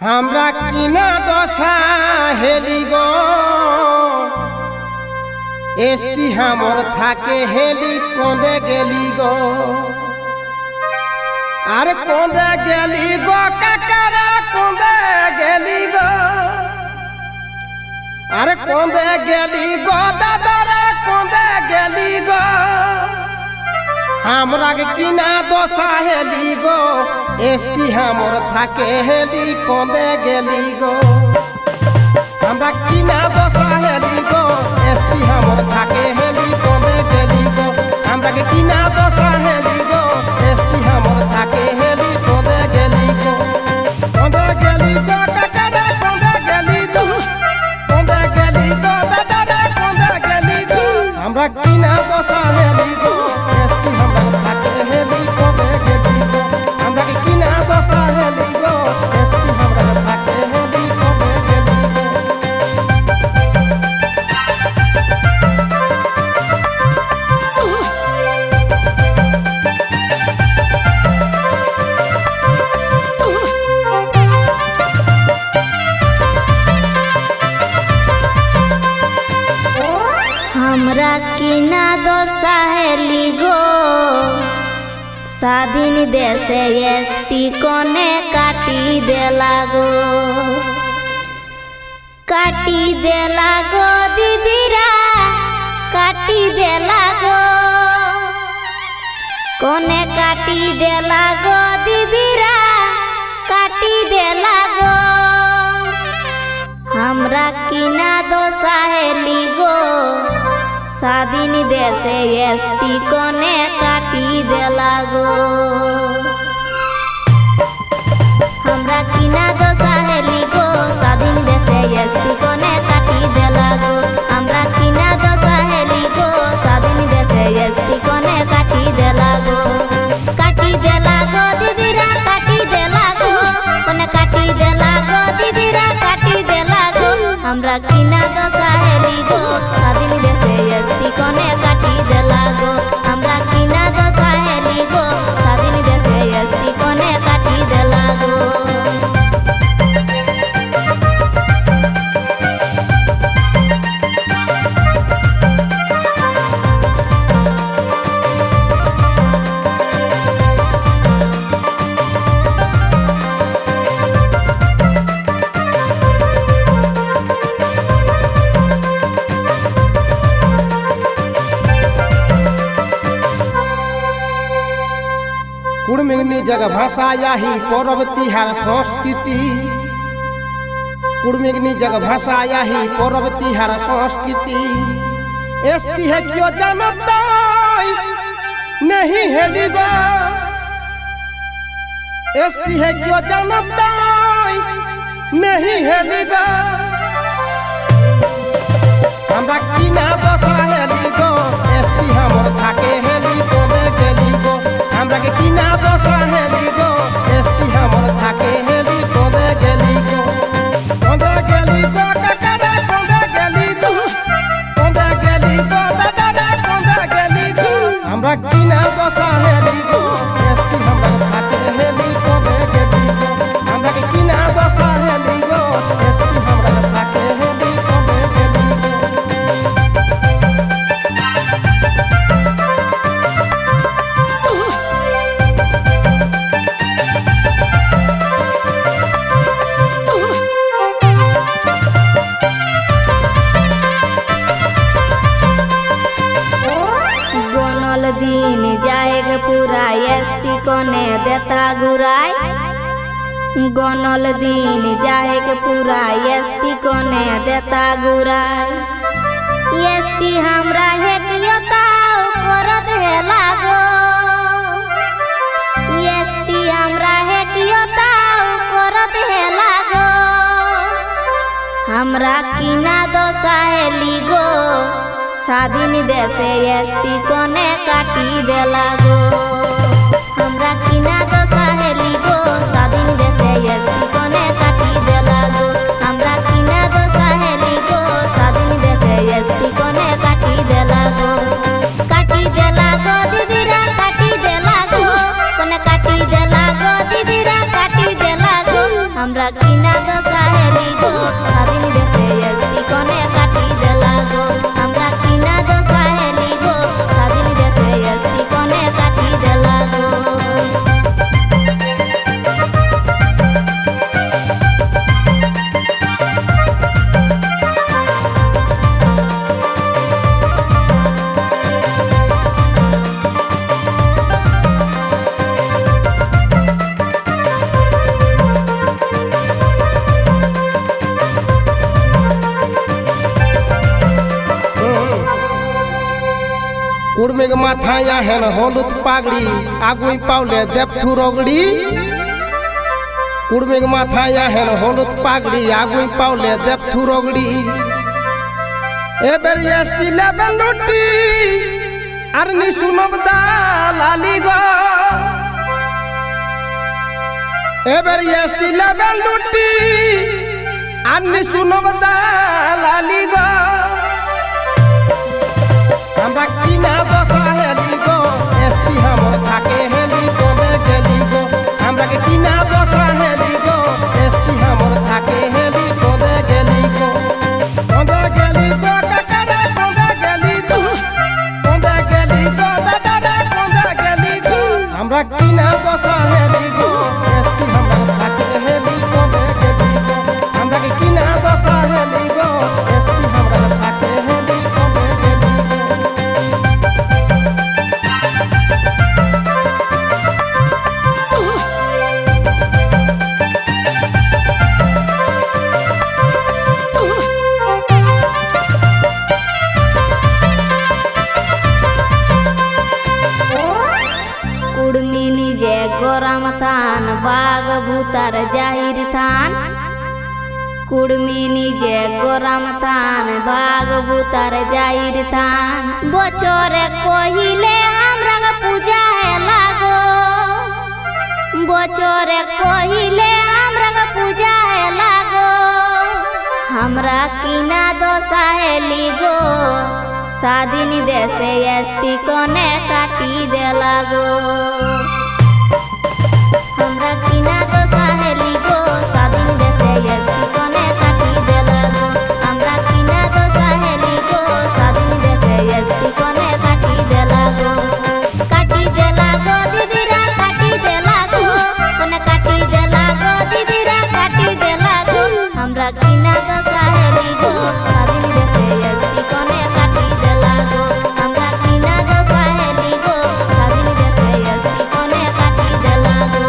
हमरा किना दशा हेली गो एसटी हमर थाके हेली कोंदे गेली गो आरे कोंदे गेली गो काकारा कोंदे गेली गो आरे कोंदे गेली गो दादारा कोंदे गेली गो हमरा के किना दशा हेली गो एसटी हमर थाके हेली कोंदे गेली गो हमरा किना दशा हेली गो एसटी हमर थाके हेली कोंदे गेली गो हमरा के किना दशा हेली गो एसटी हमर थाके हेली कोंदे गेली गो काकारा कोंदे गेली गो दादारा कोंदे गेली गो हमरा किना दशा हेली गो एसटी हमर थाके हेली कोंदे गेली गो हमरा के किना दशा हेली गो एसटी हमर थाके हेली कोंदे गेली गो हमरा किना दशा हेली गो स्वाधीन देशे एसटी कोने काटी देला गो दीदीरा काटी देला गो कोने काटी देला गो दीदीरा काटी देला गो हमरा किना दशा हेली गो स्वाधीन देशे एसटी कोने काटी देला गो हमरा किना दशा हेली गो स्वाधीन देशे एसटी कोने काटी देला गो हमरा किना दशा हेली गो स्वाधीन देशे एसटी कोने काटी देला गो दीदीरा काटी देला गो कोने काटी देला गो दीदीरा काटी देला गो हमरा किना दशा हेली गो स्वाधीन देशे एसटी कोने काटी देला गो हमरा किना दशा हेली गो स्वाधीन देशे एसटी कोने काटी देला गो कुड़मिगनी जग भाषा याही पर्व तिहार संस्कृति कुड़मिगनी जग भाषा याही पर्व तिहार संस्कृति एसटी है क्यों जानता नहीं हेली गो एसटी है क्यों जानता नहीं हेली गो हमरा किना दशा हेली गो एसटी हमर थाके हेली कोंदे गेली गो हमरा के किना दशा हेली गो एसटी हमर थाके हेली कोंदे गेली गो काकारा कोंदे गेली गो दादारा कोंदे गेली गो हमरा किना दशा हेली गो एसटी हमर थाके हेली कोंदे गेली गो हमरा के किना दशा हेली गो एसटी हमर थाके हेली कोंदे गेली गो दिन जाएगा पूरा एसटी कोने देता घुराई गनल दिन जाएगा पूरा एसटी कोने देता घुराई एसटी हमरा है कियो ताऊ करत हेला गो एसटी हमरा है कियो ताऊ करत हेला गो हमरा किना दशा हेली गो स्वाधीन देशे एसटी कोने काटी देला गो हमरा किना दशा हेली गो स्वाधीन देशे एसटी कोने काटी देला गो हमरा किना दशा हेली गो स्वाधीन देशे एसटी कोने काटी देला गो दीदीरा काटी देला गो कोने काटी देला गो दीदीरा काटी देला गो हमरा किना কিনা দো সাহেলি গো স্বাধীন দেশে এসটি কনে কাটি দেলা গো আমরা কিনা দো সাহেলি গো স্বাধীন দেশে এসটি কনে কাটি দেলা গো उड़मेग माथा या हेन होलुत पागड़ी आगुई पावले देवथु रोगड़ी उड़मेग माथा या हेन होलुत पागड़ी आगुई पावले देवथु रोगड़ी एबर एसटी लेवल लुटी अरनी सुनबदा लाली गो एबर एसटी लेवल लुटी अरनी सुनबदा लाली गो हमरा किना दो साहेली गो एसटी हमर थाके हेली कोने गेली गो हमरा के किना दो साहेली गो एसटी हमर थाके हेली कोने गेली गो काका कोने गेली गो दादा कोने गेली गो हमरा किना दो साहेली गो एसटी हमर थाके हेली कोने गेली गो हमरा के किना दो साहेली गो एसटी हमर थाके हेली कोने गेली गो कुड़मिनी जे गोराम थान बाग भूतार जाहिर थान कुड़मिनी जे गोराम थान बाग भूतार जाहिर थान बचरे कहिले हमरा पूजा है लागो बचरे कहिले हमरा पूजा है लागो हमरा किना दो साहेली गो स्वाधीन देशे एसटी कने काटी देला गो हमरा किना दो साहेली गो स्वाधीन देशे एसटी कने काटी देला गो हमरा किना दो साहेली गो स्वाधीन देशे एसटी कने काटी देला गो दीदीरा काटी देला गो कने काटी देला गो दीदीरा काटी देला गो हमरा किना दो साहेली गो स्वाधीन देशे एसटी कने काटी देला गो हमरा किना दो साहेली गो स्वाधीन देशे एसटी कने काटी देला गो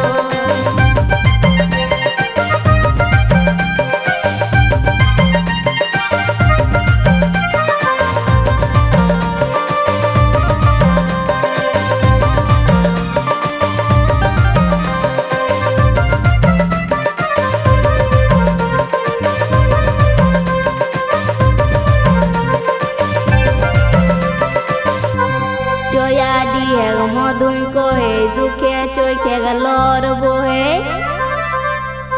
चोया दिए मधुई कोहे दुखे चोखे गलोर बोहे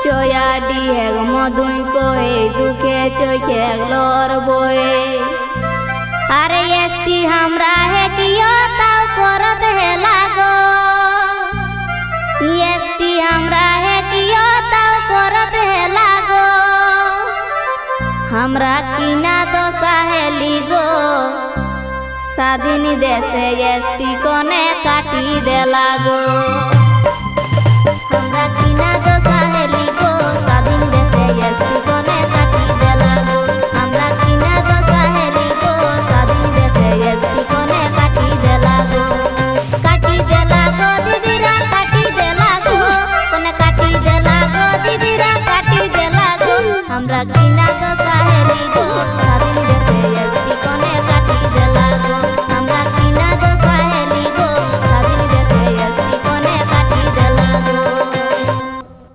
चोया दिए मधुई कोहे दुखे चोखे गलोर बोहे अरे एसटी हमरा है कियो ताव करत है लागो एसटी हमरा है कियो ताव करत है लागो हमरा किना दो साहेली गो स्वाधीन देशे एसटी कने काटी देला गो हमरा किना दो साहेली गो स्वाधीन देशे एसटी कने काटी देला गो हमरा किना दो साहेली गो स्वाधीन देशे एसटी कने काटी देला गो दीदीरा काटी देला गो कने काटी देला गो दीदीरा काटी देला गो हमरा किना